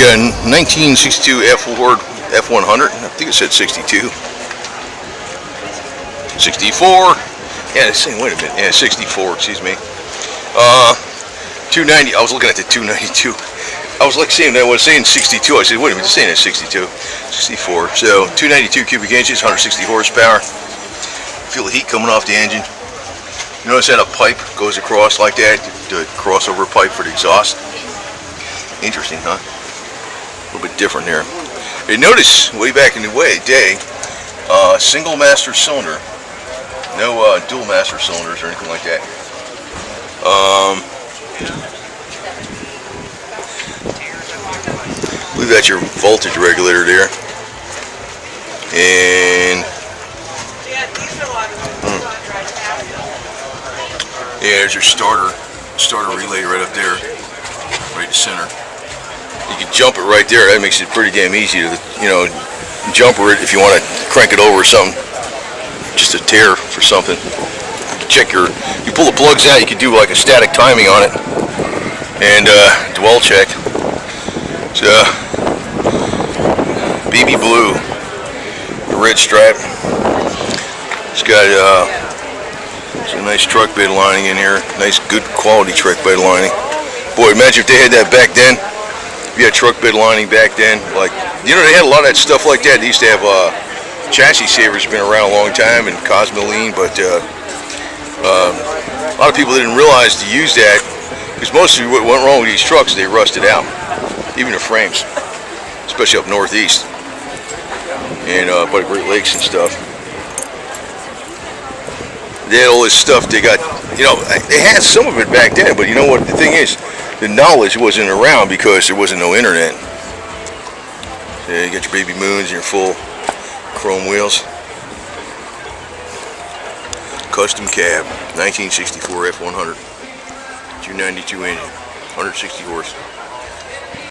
got a 1962 Ford F-100. I think it said 62. 64. Yeah, it's saying, wait a minute. Yeah, 64, excuse me. 290. I was looking at the 292. I was like saying that I was saying 62. I said, wait a minute, it's saying it's 62. 64. So 292 cubic inches, 160 horsepower. Feel the heat coming off the engine. You notice that a pipe goes across like that, the crossover pipe for the exhaust. Interesting, huh? A little bit different there. You notice way back in the day, single master cylinder, no dual master cylinders or anything like that. I believe that's your voltage regulator there. And yeah, there's your starter relay right up there, right in the center. You can jump it right there. That makes it pretty damn easy to, jumper it if you want to crank it over or something. Just a tear for something. You pull the plugs out, you can do like a static timing on it and dwell check. So baby blue, the red stripe. It's got a nice truck bed lining in here. Nice, good quality truck bed lining. Boy, imagine if they had that back then. If you had truck bed lining back then, like, they had a lot of that stuff like that. They used to have chassis savers, been around a long time, and Cosmoline, but a lot of people didn't realize to use that, because mostly what went wrong with these trucks, they rusted out, even the frames, especially up northeast and by the Great Lakes and stuff. They had all this stuff. They got, they had some of it back then, but you know what the thing is, the knowledge wasn't around because there wasn't no internet. So you got your baby moons and your full chrome wheels. Custom cab, 1964 F-100, 292 engine, 160 horse.